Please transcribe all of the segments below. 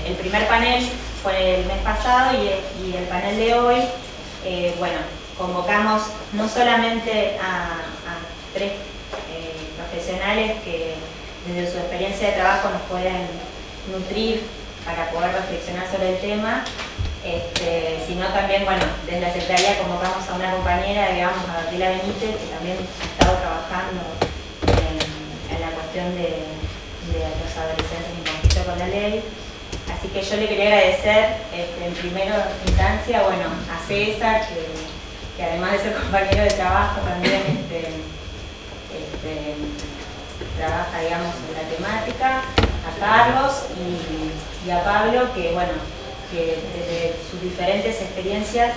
el primer panel fue el mes pasado y el panel de hoy, bueno, convocamos no solamente a 3 profesionales que desde su experiencia de trabajo nos pueden nutrir para poder reflexionar sobre el tema, sino también, bueno, desde la Secretaría convocamos a una compañera, digamos, a Gabriela Benítez, que también ha estado trabajando en la cuestión de los adolescentes en conflicto con la ley. Así que yo le quería agradecer en primera instancia, bueno, a César, que además de ser compañero de trabajo también trabaja, digamos, en la temática, a Carlos y a Pablo, que bueno, que desde sus diferentes experiencias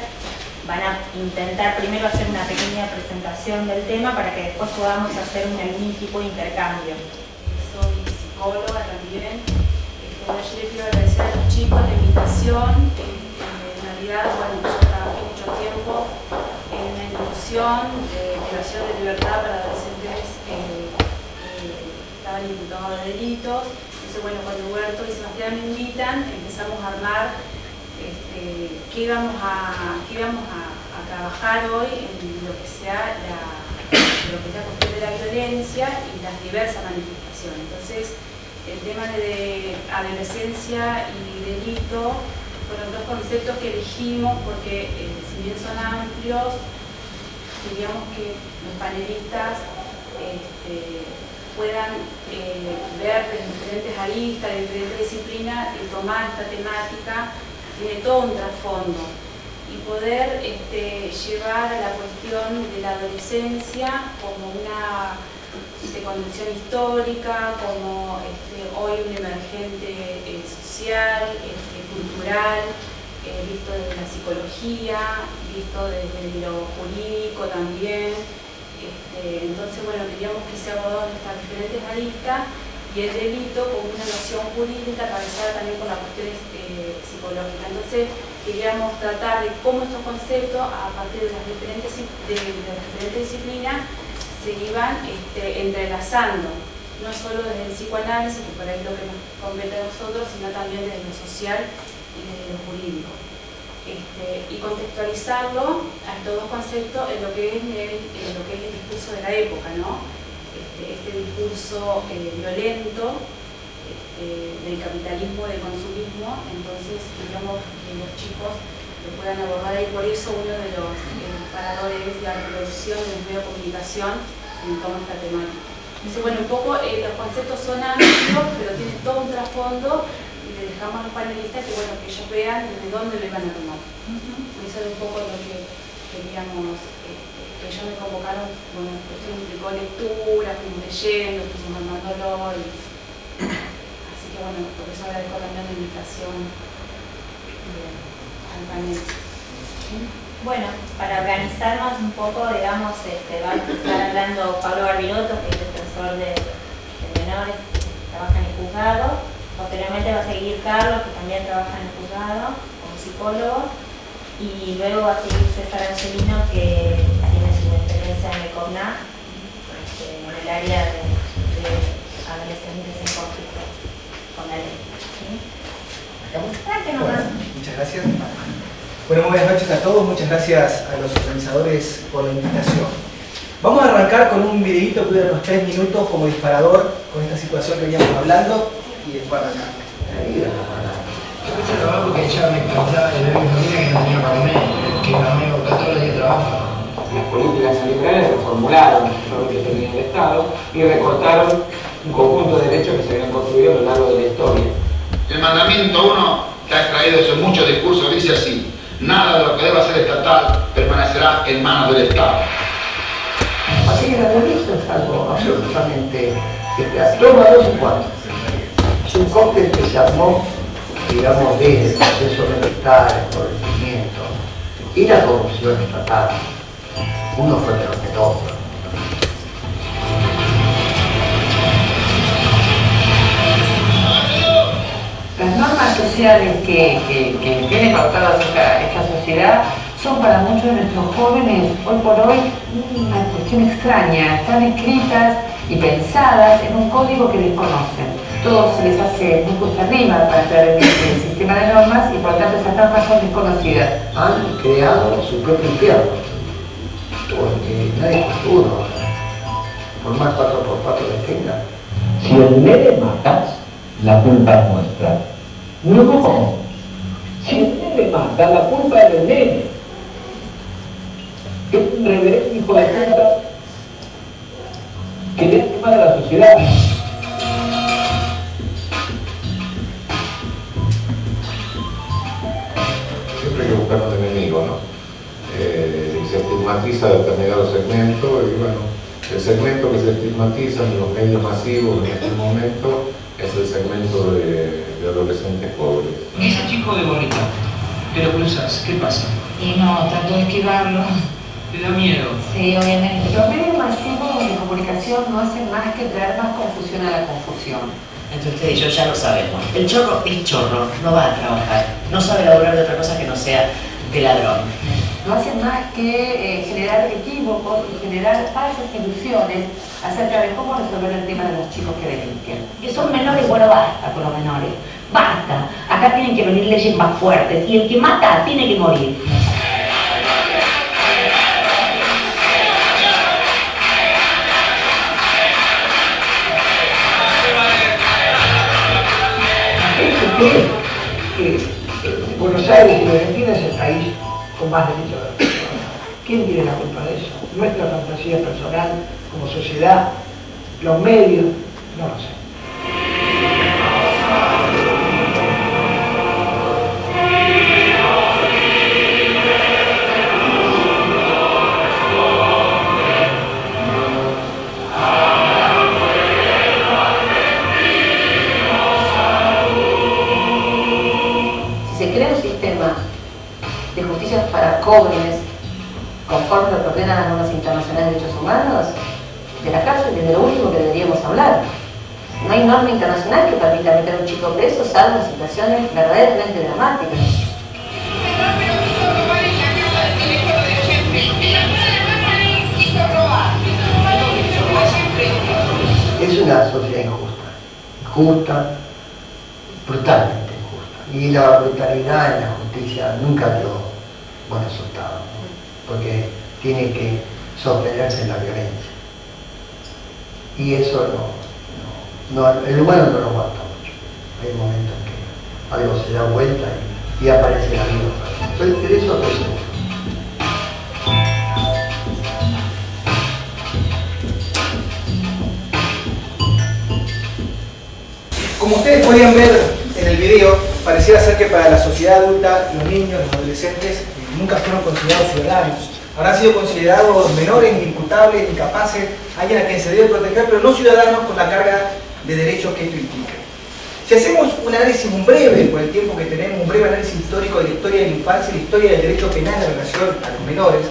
van a intentar primero hacer una pequeña presentación del tema para que después podamos hacer algún tipo de intercambio. Soy psicóloga también. Yo le quiero agradecer a los chicos la invitación. En realidad, bueno, yo trabajé mucho tiempo en la institución de privación de libertad para adolescentes que estaban imputados de delitos. Entonces, bueno, cuando Huberto y Sebastián me invitan, empezamos a armar qué vamos a trabajar hoy en lo que sea la cuestión de la violencia y las diversas manifestaciones. Entonces, el tema de adolescencia y delito fueron 2 conceptos que elegimos porque, si bien son amplios, queríamos que los panelistas puedan ver de diferentes aristas, de diferentes disciplinas, y tomar esta temática, tiene todo un trasfondo, y poder llevar a la cuestión de la adolescencia como una condición histórica, como hoy un emergente social, cultural, visto desde la psicología, visto desde lo jurídico también. Entonces, bueno, queríamos que se abordaran estas diferentes aristas y el delito como una noción jurídica atravesada también por las cuestiones psicológicas. Entonces, queríamos tratar de cómo estos conceptos, a partir de las diferentes disciplinas, se iban entrelazando, no solo desde el psicoanálisis, que por ahí es lo que nos compete a nosotros, sino también desde lo social y desde lo jurídico. Y contextualizarlo a estos 2 conceptos en lo que es el discurso de la época, ¿no? Este discurso violento del capitalismo, del consumismo. Entonces, queríamos que los chicos lo puedan abordar, y por eso uno de los paradores es la reproducción de los medios de comunicación en torno a esta temática. Entonces, bueno, un poco los conceptos son amplios, pero tienen todo un trasfondo, y le dejamos a los panelistas que, bueno, que ellos vean desde dónde lo iban a tomar. Eso es un poco lo que queríamos, que ellos me convocaron. Bueno, esto implicó lectura, fuimos leyendo, fuimos armándolo, así que bueno, por eso agradezco también la invitación al panel. Bueno, para organizarnos un poco, digamos, va a empezar hablando Pablo Barbiroto, que es defensor de menores, que trabaja en el juzgado. Posteriormente va a seguir Carlos, que también trabaja en el juzgado como psicólogo. Y luego va a seguir César Angelino, que tiene su experiencia en el COPNAC, en el área de adolescentes en conflicto con la ley. ¿Sí? Bueno, muchas gracias. Bueno, muy buenas noches a todos, muchas gracias a los organizadores por la invitación. Vamos a arrancar con un videíto que dura unos 3 minutos como disparador con esta situación que veníamos hablando, y después arrancamos. Yo empecé a trabajar porque ya me cansaba de ver a mi familia que no tenía para comer, que era amigo 14 días de trabajo. Las políticas sanitarias se reformularon en el Estado y recortaron un conjunto de derechos que se habían construido a lo largo de la historia. El mandamiento 1, que ha extraído eso en muchos discursos, dice así: nada de lo que deba ser estatal permanecerá en manos del Estado. Así que el delito es algo absolutamente toma 2 y 4. Es un cóctel que se armó, digamos, desde el proceso militar, el empobrecimiento y la corrupción estatal. Uno fue peor que todo. Las normas sociales que tiene pautadas esta sociedad son para muchos de nuestros jóvenes hoy por hoy una cuestión extraña. Están escritas y pensadas en un código que desconocen. todo se les hace muy cuesta arriba para crear el sistema de normas y por lo tanto esas normas son desconocidas. Han creado su propio infierno, porque nadie construye, por más 4x4 que tenga. Si el nene mata, la culpa es nuestra. No, si el nene mata, la culpa es del nene. Es un reverendo hijo de puta que le hace mal a la sociedad. Siempre hay que buscar un enemigo, ¿no? Se estigmatiza determinado segmento y bueno, el segmento que se estigmatiza en los medios masivos en este momento es el segmento de adolescentes pobres. Ese chico de gorrita, te lo cruzas, ¿qué pasa? Y no, trato de esquivarlo. ¿Te da miedo? Sí, obviamente. Los medios masivos de comunicación no hacen más que traer más confusión a la confusión. Entre ustedes y yo ya lo sabemos. El chorro es chorro, no va a trabajar. No sabe laburar de otra cosa que no sea de ladrón. No hacen más que generar equívocos y generar falsas ilusiones acerca de cómo resolver el tema de los chicos que delinquen. Que son menores, bueno, basta con los menores. Basta. Acá tienen que venir leyes más fuertes y el que mata tiene que morir. Que Buenos Aires y Argentina es el país con más derechos de la persona. ¿Quién tiene la culpa de eso? Nuestra fantasía personal, como sociedad, los medios, no lo sé. Se crea un sistema de justicia para jóvenes conforme a lo que ordenan las normas internacionales de derechos humanos, de la cárcel es de lo último que deberíamos hablar. No hay norma internacional que permita meter a un chico preso salvo en situaciones verdaderamente dramáticas. Es una sociedad injusta, brutalmente. Y la brutalidad en la justicia nunca dio buenos resultados, porque tiene que sostenerse en la violencia. Y eso el humano no lo aguanta mucho. Hay momentos en que algo se da vuelta y aparece la vida. De eso estoy seguro. Como ustedes podían ver en el video, pareciera ser que para la sociedad adulta, los niños, los adolescentes, nunca fueron considerados ciudadanos. Habrán sido considerados menores, inimputables, incapaces, alguien a quien se debe proteger, pero no ciudadanos con la carga de derechos que esto implica. Si hacemos un análisis breve, por el tiempo que tenemos, un breve análisis histórico de la historia de la infancia y la historia del derecho penal en relación a los menores,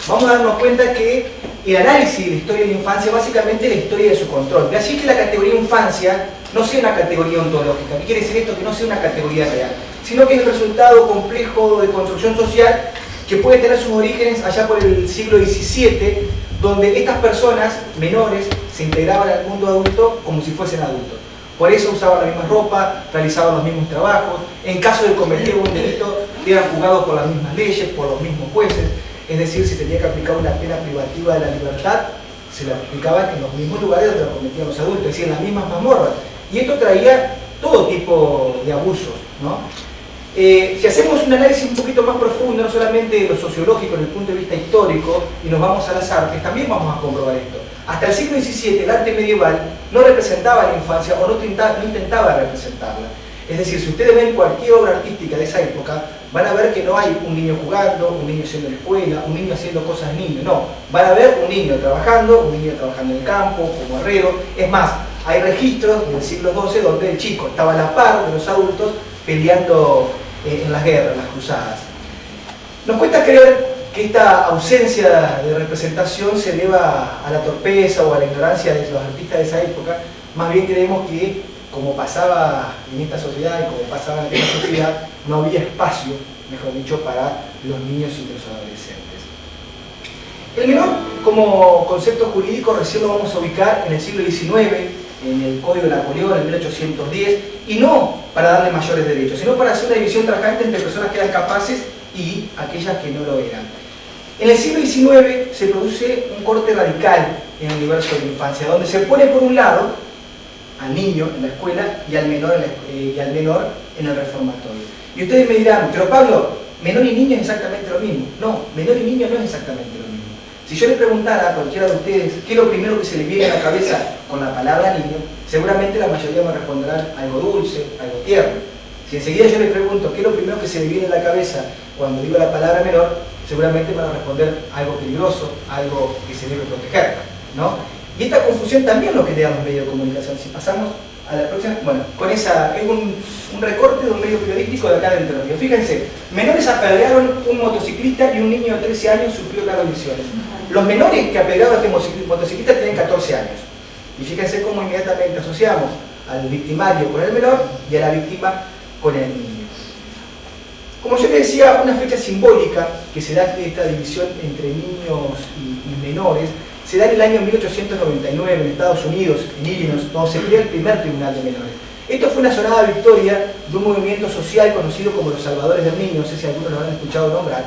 vamos a darnos cuenta que el análisis de la historia de la infancia básicamente es la historia de su control. De allí que la categoría infancia no sea una categoría ontológica. ¿Qué quiere decir esto? Que no sea una categoría real, sino que es el resultado complejo de construcción social que puede tener sus orígenes allá por el siglo XVII, donde estas personas menores se integraban al mundo adulto como si fuesen adultos. Por eso usaban la misma ropa, realizaban los mismos trabajos, en caso de cometer un delito eran juzgados por las mismas leyes, por los mismos jueces, es decir, si tenía que aplicar una pena privativa de la libertad, se la aplicaban en los mismos lugares donde lo cometían los adultos, es decir, en las mismas mazmorras. Y esto traía todo tipo de abusos, ¿no? Si hacemos un análisis un poquito más profundo, no solamente de lo sociológico desde el punto de vista histórico, y nos vamos a las artes, también vamos a comprobar esto. Hasta el siglo XVII, el arte medieval no representaba la infancia o no intentaba representarla. Es decir, si ustedes ven cualquier obra artística de esa época, van a ver que no hay un niño jugando, un niño yendo a la escuela, un niño haciendo cosas de niño, no. Van a ver un niño trabajando en el campo, como herrero. Es más, hay registros del siglo XII donde el chico estaba a la par de los adultos peleando en las guerras, en las cruzadas. Nos cuesta creer que esta ausencia de representación se deba a la torpeza o a la ignorancia de los artistas de esa época. Más bien creemos que, como pasaba en esta sociedad y como pasaba en aquella sociedad, no había espacio, mejor dicho, para los niños y los adolescentes. El menor, como concepto jurídico, recién lo vamos a ubicar en el siglo XIX, en el Código de Napoleón en 1810, y no para darle mayores derechos, sino para hacer una división tajante entre personas que eran capaces y aquellas que no lo eran. En el siglo XIX se produce un corte radical en el universo de la infancia, donde se pone por un lado al niño en la escuela y al menor en el reformatorio. Y ustedes me dirán, pero Pablo, menor y niño es exactamente lo mismo. No, menor y niño no es exactamente lo mismo. Si yo le preguntara a cualquiera de ustedes qué es lo primero que se les viene a la cabeza con la palabra niño, seguramente la mayoría me responderán algo dulce, algo tierno. Si enseguida yo les pregunto qué es lo primero que se les viene a la cabeza cuando digo la palabra menor, seguramente van a responder algo peligroso, algo que se debe proteger, ¿no? Y esta confusión también lo crean los medios de comunicación. Si pasamos a la próxima, bueno, con esa, es un recorte de un medio periodístico de acá de Entre Ríos. Fíjense, menores apedrearon un motociclista y un niño de 13 años sufrió graves lesiones. Los menores que apedrearon a este motociclista tienen 14 años. Y fíjense cómo inmediatamente asociamos al victimario con el menor y a la víctima con el niño. Como yo les decía, una fecha simbólica que se da de esta división entre niños y menores se da en el año 1899 en Estados Unidos, en Illinois, donde se crea el primer tribunal de menores. Esto fue una sonada victoria de un movimiento social conocido como los Salvadores del Niño, no sé si algunos lo han escuchado nombrar.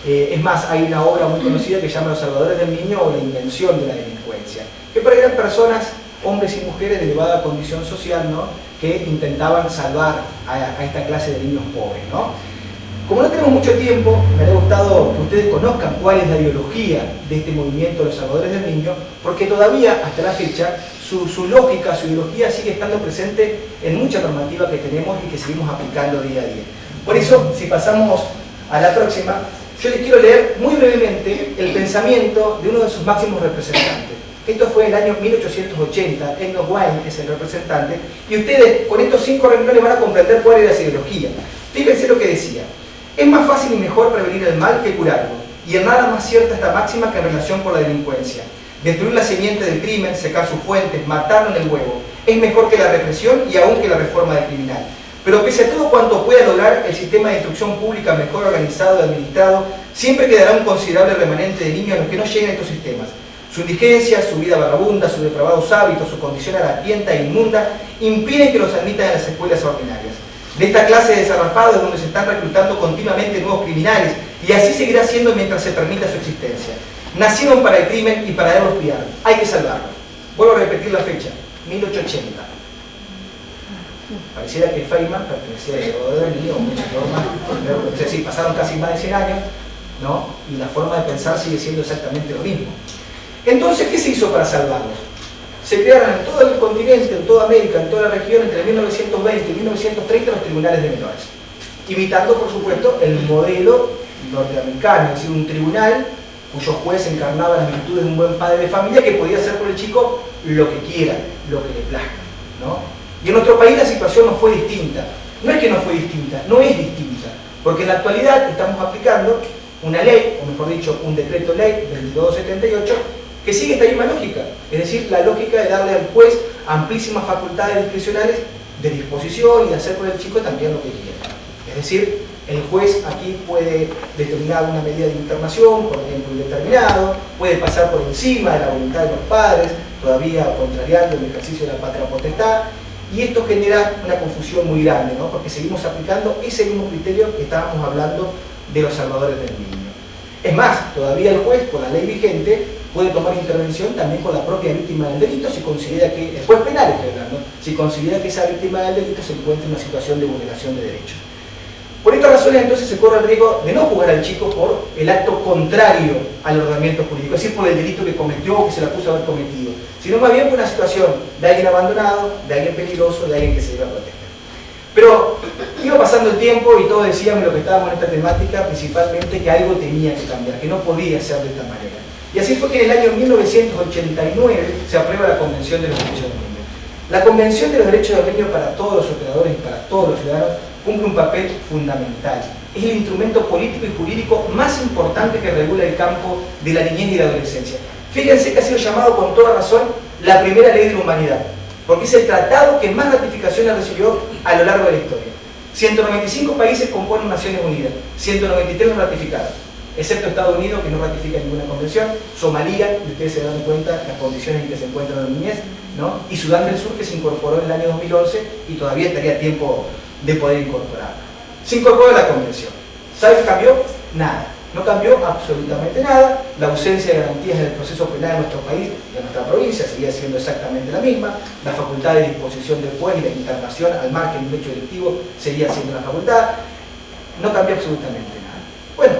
Es más, hay una obra muy conocida que se llama Los Salvadores del Niño o la invención de la delincuencia, que para eran personas, hombres y mujeres de elevada condición social, ¿no?, que intentaban salvar a esta clase de niños pobres, ¿no? Como no tenemos mucho tiempo, me ha gustado que ustedes conozcan cuál es la ideología de este movimiento de los Salvadores del Niño, porque todavía, hasta la fecha, su lógica, su ideología sigue estando presente en mucha normativa que tenemos y que seguimos aplicando día a día. Por eso, si pasamos a la próxima, yo les quiero leer muy brevemente el pensamiento de uno de sus máximos representantes. Esto fue en el año 1880, Enoch Wayne es el representante, y ustedes con estos 5 renglones van a comprender cuál era esa ideología. Fíjense lo que decía. Es más fácil y mejor prevenir el mal que curarlo, y en nada más cierta esta máxima que en relación con la delincuencia. Destruir la simiente del crimen, secar sus fuentes, matarlo en el huevo, es mejor que la represión y aún que la reforma del criminal. Pero pese a todo cuanto pueda lograr el sistema de instrucción pública mejor organizado y administrado, siempre quedará un considerable remanente de niños a los que no lleguen a estos sistemas. Su indigencia, su vida vagabunda, sus depravados hábitos, su condición harapienta e inmunda impiden que los admitan en las escuelas ordinarias. De esta clase de desarrapados es donde se están reclutando continuamente nuevos criminales, y así seguirá siendo mientras se permita su existencia. Nacieron para el crimen y para él los criaron. Hay que salvarlos. Vuelvo a repetir la fecha, 1880. Pareciera que Feynman pertenecía al Salvador del Niño, muchas formas, no sé si pasaron casi más de 100 años, ¿no? Y la forma de pensar sigue siendo exactamente lo mismo. Entonces, ¿qué se hizo para salvarlos? Se crearon en todo el continente, en toda América, en toda la región, entre 1920 y 1930 los tribunales de menores, imitando, por supuesto, el modelo norteamericano, es decir, un tribunal cuyo juez encarnaba las virtudes de un buen padre de familia que podía hacer por el chico lo que quiera, lo que le plazca, ¿no? Y en nuestro país la situación no fue distinta. No es que no fue distinta, no es distinta, porque en la actualidad estamos aplicando una ley, o mejor dicho, un decreto ley del 2278, que sigue esta misma lógica, es decir, la lógica de darle al juez amplísimas facultades discrecionales de disposición y de hacer con el chico también lo que quiera. Es decir, el juez aquí puede determinar una medida de internación por tiempo indeterminado, puede pasar por encima de la voluntad de los padres, todavía contrariando el ejercicio de la patria potestad, y esto genera una confusión muy grande, ¿no? Porque seguimos aplicando ese mismo criterio que estábamos hablando de los salvadores del niño. Es más, todavía el juez, por la ley vigente, puede tomar intervención también con la propia víctima del delito si considera que, el juez penal estoy hablando, si considera que esa víctima del delito se encuentra en una situación de vulneración de derechos. Por estas razones entonces se corre el riesgo de no juzgar al chico por el acto contrario al ordenamiento jurídico, es decir, por el delito que cometió o que se le acusa de haber cometido, sino más bien por una situación de alguien abandonado, de alguien peligroso, de alguien que se debe proteger. Pero iba pasando el tiempo y todos decíamos lo que estábamos en esta temática, principalmente que algo tenía que cambiar, que no podía ser de esta manera. Y así fue que en el año 1989 se aprueba la Convención de los Derechos del Niño. La Convención de los Derechos del Niño para todos los operadores y para todos los ciudadanos cumple un papel fundamental. Es el instrumento político y jurídico más importante que regula el campo de la niñez y la adolescencia. Fíjense que ha sido llamado con toda razón la primera ley de la humanidad, porque es el tratado que más ratificaciones recibió a lo largo de la historia. 195 países componen Naciones Unidas, 193 lo ratificaron. excepto Estados Unidos, que no ratifica ninguna convención, Somalia, y ustedes se dan cuenta las condiciones en que se encuentran la niñez, ¿no? Y Sudán del Sur, que se incorporó en el año 2011 y todavía estaría a tiempo de poder incorporarla. Se incorporó la convención. ¿Sabe qué cambió? Nada. No cambió absolutamente nada. La ausencia de garantías en el proceso penal en nuestro país y en nuestra provincia seguía siendo exactamente la misma. La facultad de disposición del juez y la internación al margen del hecho delictivo seguía siendo la facultad. No cambió absolutamente nada. Bueno,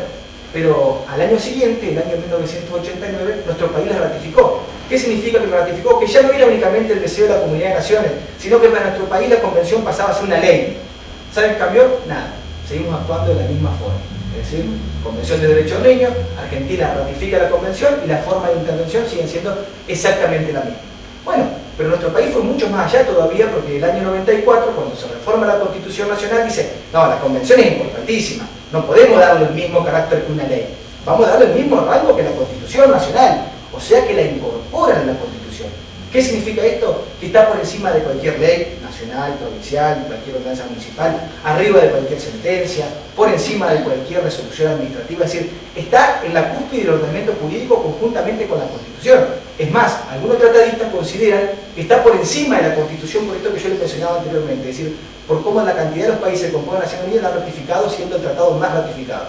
pero al año siguiente, el año 1989, nuestro país la ratificó. ¿Qué significa que lo ratificó? Que ya no era únicamente el deseo de la Comunidad de Naciones, sino que para nuestro país la convención pasaba a ser una ley. ¿Saben qué cambió? Nada. Seguimos actuando de la misma forma. Es decir, Convención de Derechos del Niño, Argentina ratifica la convención y la forma de intervención siguen siendo exactamente la misma. Bueno, pero nuestro país fue mucho más allá todavía, porque en el año 94, cuando se reforma la Constitución Nacional, dice, no, la convención es importantísima, no podemos darle el mismo carácter que una ley, vamos a darle el mismo rango que la Constitución Nacional, o sea que la incorporan en la Constitución. ¿Qué significa esto? Que está por encima de cualquier ley nacional, provincial, cualquier ordenanza municipal, arriba de cualquier sentencia, por encima de cualquier resolución administrativa, es decir, está en la cúspide del ordenamiento jurídico conjuntamente con la Constitución. Es más, algunos tratadistas consideran que está por encima de la Constitución, por esto que yo les mencionaba anteriormente, es decir, por cómo la cantidad de los países que componen la Nación Unida la han ratificado, siendo el tratado más ratificado.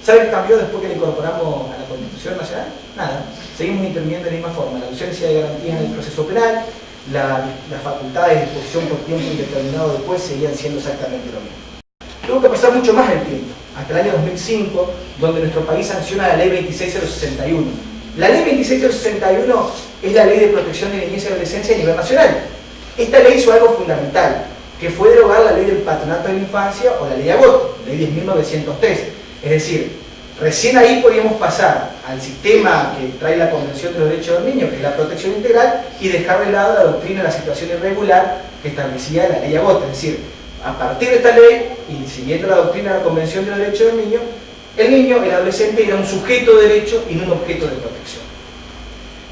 ¿Saben qué cambió después que le incorporamos a la Constitución Nacional? Nada. Seguimos interviniendo de la misma forma. La ausencia de garantías en el proceso penal, las facultades de disposición por tiempo indeterminado después seguían siendo exactamente lo mismo. Tuvo que pasar mucho más el tiempo, hasta el año 2005, donde nuestro país sanciona la Ley 26061. La Ley 26061 es la Ley de Protección de Niñez y Adolescencia a nivel nacional. Esta ley hizo algo fundamental, que fue derogar la Ley del Patronato de la Infancia o la Ley Agosto, Ley 10.903. Es decir, recién ahí podíamos pasar al sistema que trae la Convención de los Derechos del Niño, que es la protección integral, y dejar de lado la doctrina de la situación irregular que establecía la Ley Agosto. Es decir, a partir de esta ley, y siguiendo la doctrina de la Convención de los Derechos del Niño, el adolescente era un sujeto de derecho y no un objeto de protección.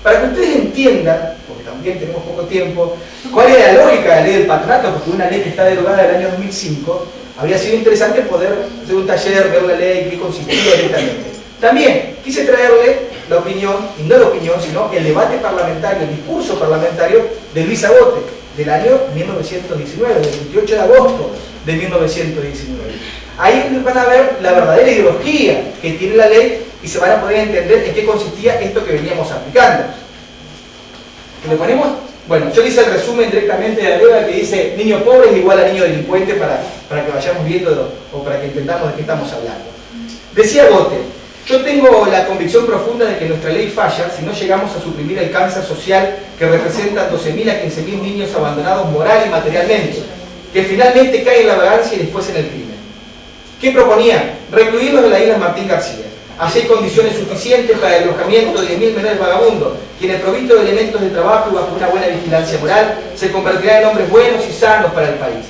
Para que ustedes entiendan, porque también tenemos poco tiempo, cuál era la lógica de la Ley del Patronato, porque una ley que está derogada del año 2005, habría sido interesante poder hacer un taller, ver la ley, qué consistía directamente. También quise traerle la opinión, y no la opinión, sino el debate parlamentario, el discurso parlamentario de Luis Agote, del año 1919, del 28 de agosto de 1919. Ahí van a ver la verdadera ideología que tiene la ley y se van a poder entender en qué consistía esto que veníamos aplicando. ¿Lo ponemos? Bueno, yo hice el resumen directamente de la ley que dice niño pobre es igual a niño delincuente para que vayamos viendo o para que entendamos de qué estamos hablando. Decía Agote, yo tengo la convicción profunda de que nuestra ley falla si no llegamos a suprimir el cáncer social que representa 12.000 a 15.000 niños abandonados moral y materialmente, que finalmente caen en la vagancia y después en el crimen. ¿Qué proponía? Recluirlos en la isla Martín García. Allí hay condiciones suficientes para el alojamiento de 10.000 menores vagabundos, quienes provistos de elementos de trabajo y bajo una buena vigilancia moral, se convertirán en hombres buenos y sanos para el país.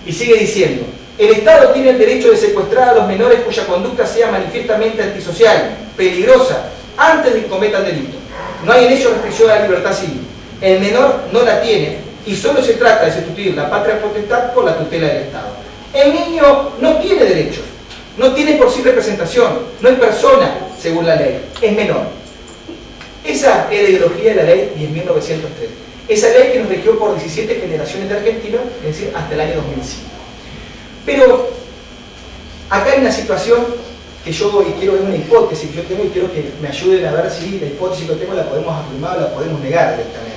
Y sigue diciendo, el Estado tiene el derecho de secuestrar a los menores cuya conducta sea manifiestamente antisocial, peligrosa, antes de que cometan delito. No hay en ello restricción a la libertad civil. El menor no la tiene y solo se trata de sustituir la patria potestad por la tutela del Estado. El niño no tiene derechos. No tiene por sí representación, no es persona, según la ley, es menor. Esa es la ideología de la ley 10.903. Esa ley que nos regió por 17 generaciones de argentinos, es decir, hasta el año 2005. Pero acá hay una situación que yo quiero ver una hipótesis que yo tengo y quiero que me ayuden a ver si la hipótesis que tengo la podemos afirmar o la podemos negar directamente.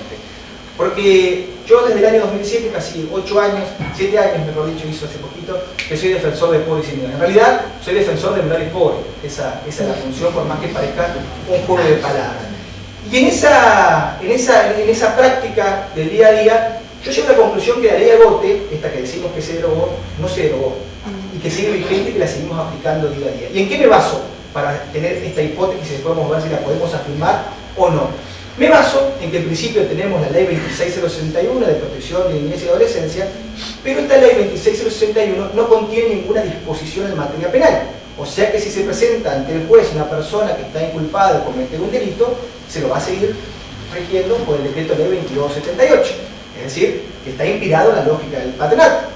Porque yo desde el año 2007, casi 8 años, 7 años mejor dicho, hizo hace poquito, que soy defensor de pobres y menores. En realidad, soy defensor de menores pobres. Esa es la función, por más que parezca un juego de palabras. Y en esa práctica del día a día, yo llego a la conclusión que la ley Agote, esta que decimos que se derogó, no se derogó. Y que sigue vigente y que la seguimos aplicando día a día. ¿Y en qué me baso para tener esta hipótesis y después vamos a ver si la podemos afirmar o no? Me baso en que en principio tenemos la ley 26061 de protección de niñez y adolescencia, pero esta ley 26061 no contiene ninguna disposición en materia penal. O sea que si se presenta ante el juez una persona que está inculpada de cometer un delito, se lo va a seguir rigiendo por el decreto ley 2278. Es decir, que está inspirado en la lógica del patronato.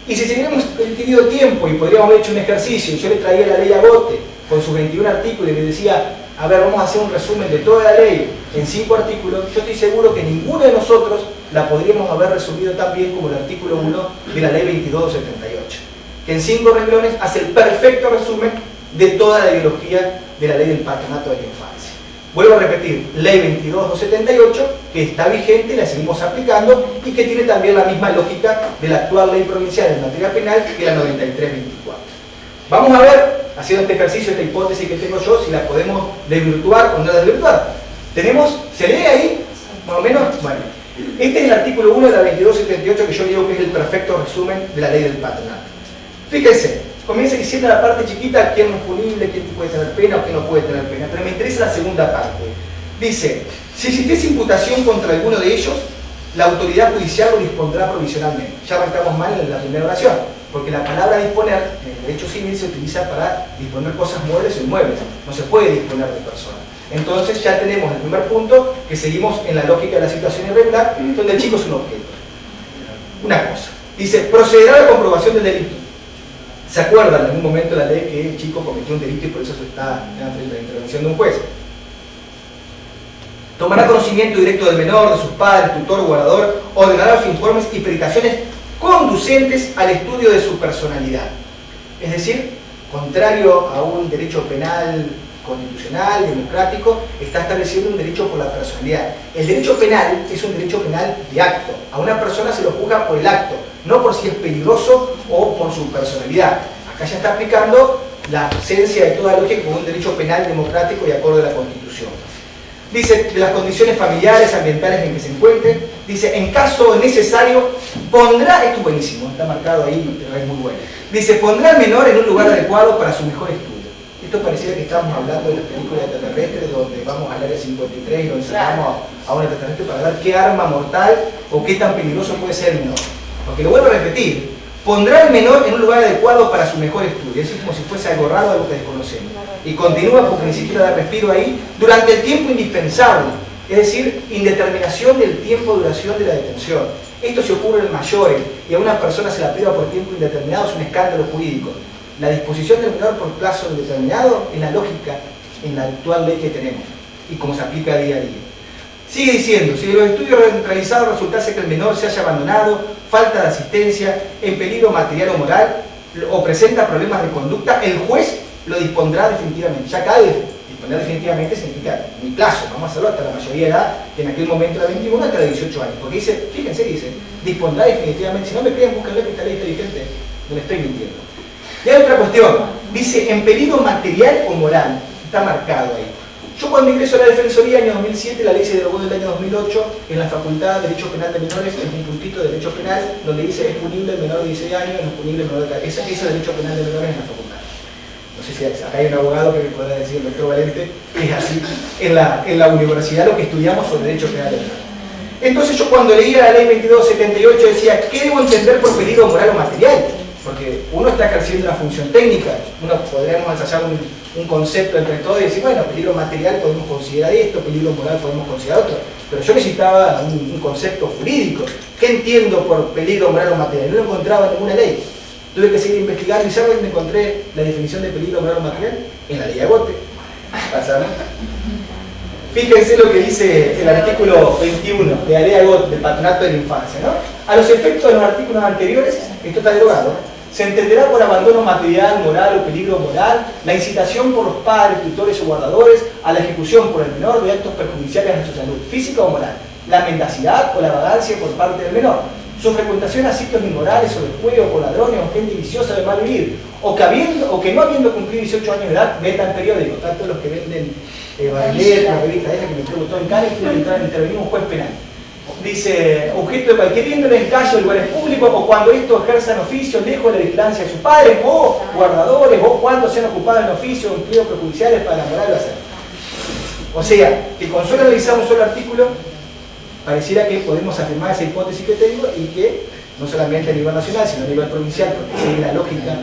Y si hubiéramos tenido tiempo y podríamos haber hecho un ejercicio y yo le traía la ley Agote con sus 21 artículos y les decía, a ver, vamos a hacer un resumen de toda la ley en 5 artículos, yo estoy seguro que ninguno de nosotros la podríamos haber resumido tan bien como el artículo 1 de la ley 2278, que en 5 renglones hace el perfecto resumen de toda la ideología de la ley del patronato de la infancia. Vuelvo a repetir, ley 22278, que está vigente, la seguimos aplicando y que tiene también la misma lógica de la actual ley provincial en materia penal, que es la 9324. Vamos a ver, haciendo este ejercicio, esta hipótesis que tengo yo, si la podemos desvirtuar o no la desvirtuar. Tenemos, ¿se lee ahí? Más o menos, bueno. Este es el artículo 1 de la 2278, que yo digo que es el perfecto resumen de la ley del patronato. Fíjense, comienza diciendo la parte chiquita, quién no es punible, quién puede tener pena o quién no puede tener pena, pero me interesa la segunda parte. Dice, si existiese imputación contra alguno de ellos, la autoridad judicial lo dispondrá provisionalmente. Ya arrancamos mal en la primera oración, porque la palabra disponer en el derecho civil se utiliza para disponer cosas muebles o inmuebles, no se puede disponer de personas. Entonces ya tenemos el primer punto, que seguimos en la lógica de la situación irregular, donde el chico es un objeto. Una cosa, dice, procederá a la comprobación del delito. ¿Se acuerdan en algún momento de la ley que el chico cometió un delito y por eso está en la intervención de un juez? Tomará conocimiento directo del menor, de sus padres, tutor o guardador, ordenará los informes y predicaciones conducentes al estudio de su personalidad. Es decir, contrario a un derecho penal constitucional, democrático, está estableciendo un derecho por la personalidad. El derecho penal es un derecho penal de acto. A una persona se lo juzga por el acto, no por si es peligroso o por su personalidad. Acá ya está aplicando la esencia de toda lógica como un derecho penal democrático y acorde a la Constitución. Dice, de las condiciones familiares, ambientales en que se encuentren, dice, en caso necesario, pondrá, esto es buenísimo, está marcado ahí, pero es muy bueno, dice, pondrá al menor en un lugar adecuado para su mejor estudio. Esto pareciera que estamos hablando de las películas de extraterrestres, donde vamos al área 53 y nos encerramos a un extraterrestre para ver qué arma mortal o qué tan peligroso puede ser el menor. Porque lo vuelvo a repetir, pondrá al menor en un lugar adecuado para su mejor estudio. Eso es como si fuese algo raro, algo que desconocemos. Y continúa, porque ni siquiera da respiro ahí, durante el tiempo indispensable, es decir, indeterminación del tiempo de duración de la detención. Esto se ocurre en mayores y a una persona se la priva por tiempo indeterminado, es un escándalo jurídico. La disposición del menor por plazo indeterminado es la lógica en la actual ley que tenemos y como se aplica día a día. Sigue diciendo, si de los estudios realizados resultase que el menor se haya abandonado, falta de asistencia, en peligro material o moral, o presenta problemas de conducta, el juez lo dispondrá definitivamente. Ya acá disponer definitivamente significa mi plazo, vamos a hacerlo hasta la mayoría de edad, que en aquel momento era 21, hasta los 18 años. Porque dice, fíjense, dice, dispondrá definitivamente. Si no me creen, búsquenle que esta ley está vigente, no le estoy mintiendo. Y hay otra cuestión, dice, en peligro material o moral, está marcado ahí. Yo cuando ingreso a la Defensoría, año 2007, la ley se derogó del año 2008, en la Facultad de Derecho Penal de Menores, es un puntito de Derecho Penal, donde dice, es punible el menor de 16 años, no es punible el menor de 14 años. Ese Derecho Penal de Menores en la facultad. No sé si acá hay un abogado que me pueda decir, el doctor Valente, es así, en la universidad lo que estudiamos sobre Derecho Penal de Menores. Entonces yo cuando leía la ley 2278 decía, ¿qué debo entender por peligro moral o material? Porque uno está ejerciendo una función técnica, uno podríamos ensayar un concepto entre todos y decir, bueno, peligro material podemos considerar esto, peligro moral podemos considerar otro, pero yo necesitaba un concepto jurídico. ¿Qué entiendo por peligro moral o material? No lo encontraba en ninguna ley. Tuve que seguir investigando y ¿sabes dónde encontré la definición de peligro moral o material? En la ley Agote. ¿Pasa, no? Fíjense lo que dice el artículo 21 de la ley Agote, del Patronato de la Infancia, ¿no? A los efectos de los artículos anteriores, esto está derogado. Se entenderá por abandono material, moral o peligro moral la incitación por los padres, tutores o guardadores a la ejecución por el menor de actos perjudiciales a su salud física o moral, la mendacidad o la vagancia por parte del menor, su frecuentación a sitios inmorales o de juego con ladrones o gente viciosa de mal vivir, o que no habiendo cumplido 18 años de edad vendan periódicos, tanto los que venden bailetas, revistas, que me preguntó en Cali, que intervenir un juez penal. Dice, objeto de cualquier índole en calle o lugares públicos, o cuando estos ejerzan oficio lejos de la vigilancia de sus padres, o guardadores, o cuando sean ocupados en oficio o empleos perjudiciales para la moral o hacer. O sea, que con solo analizar un solo artículo, pareciera que podemos afirmar esa hipótesis que tengo y que no solamente a nivel nacional, sino a nivel provincial, porque sigue la lógica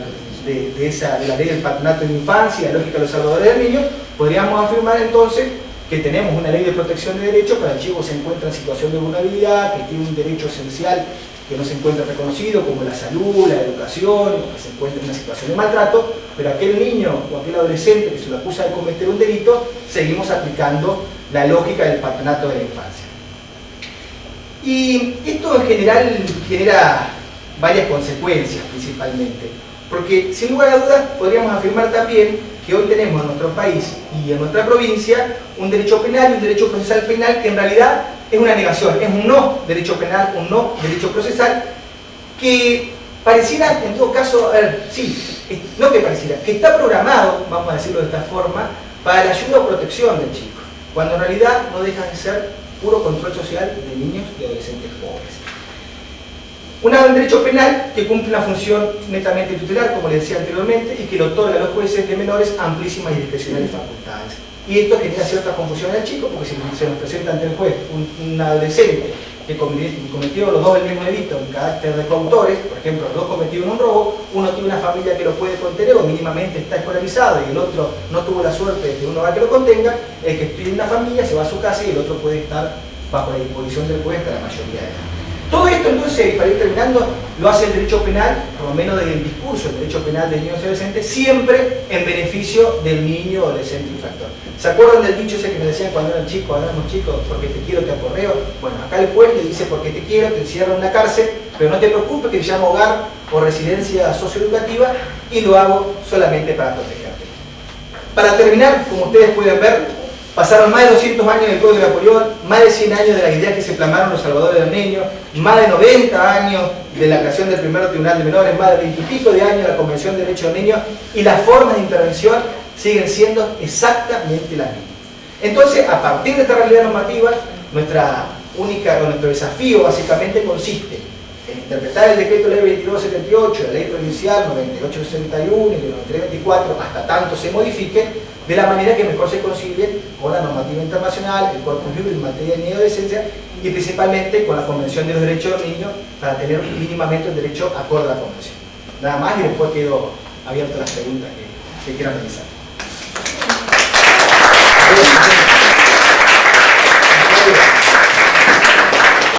de la ley del patronato de la infancia, la lógica de los salvadores del niño, podríamos afirmar entonces que tenemos una ley de protección de derechos para el chico que se encuentra en situación de vulnerabilidad, que tiene un derecho esencial que no se encuentra reconocido, como la salud, la educación, o que se encuentra en una situación de maltrato, pero aquel niño o aquel adolescente que se lo acusa de cometer un delito, seguimos aplicando la lógica del patronato de la infancia. Y esto en general genera varias consecuencias principalmente, porque sin lugar a dudas podríamos afirmar también que hoy tenemos en nuestro país y en nuestra provincia un derecho penal y un derecho procesal penal que en realidad es una negación, es un no derecho penal, un no derecho procesal, que pareciera, en todo caso, no que pareciera, que está programado, vamos a decirlo de esta forma, para la ayuda o protección del chico, cuando en realidad no deja de ser puro control social de niños y adolescentes pobres. Un derecho penal que cumple una función netamente tutelar, como les decía anteriormente, y que le otorga a los jueces de menores amplísimas y discrecionales facultades. Y esto genera cierta confusión al chico, porque si se nos presenta ante el juez un adolescente que cometió los dos el mismo delito en carácter de coautores, por ejemplo, los dos cometieron un robo, uno tiene una familia que lo puede contener o mínimamente está escolarizado y el otro no tuvo la suerte de que uno va que lo contenga, el que tiene una familia se va a su casa y el otro puede estar bajo la disposición del juez hasta la mayoría de edad. Todo esto entonces, para ir terminando, lo hace el derecho penal, por lo menos desde el discurso del derecho penal de niños y adolescentes, siempre en beneficio del niño o adolescente infractor. ¿Se acuerdan del dicho ese que me decían cuando eran chicos, cuando éramos chicos, porque te quiero te aporreo? Bueno, acá el juez le dice porque te quiero, te encierra en una cárcel, pero no te preocupes que te llamo hogar o residencia socioeducativa y lo hago solamente para protegerte. Para terminar, como ustedes pueden ver, pasaron más de 200 años del Código de Napoleón, más de 100 años de las ideas que se plasmaron los salvadores del niño, más de 90 años de la creación del primer tribunal de menores, más de 20 y pico de años de la Convención de Derechos del Niño, y las formas de intervención siguen siendo exactamente las mismas. Entonces, a partir de esta realidad normativa, nuestro desafío básicamente consiste en interpretar el decreto ley 2278, la ley provincial 9861 y el 9324, hasta tanto se modifique, de la manera que mejor se concilie con la normativa internacional, el Corpus Juris en materia de niño y adolescencia y principalmente con la Convención de los Derechos del Niño para tener mínimamente el derecho acorde a la Convención. Nada más y después quedo abierto a las preguntas que quieran realizar.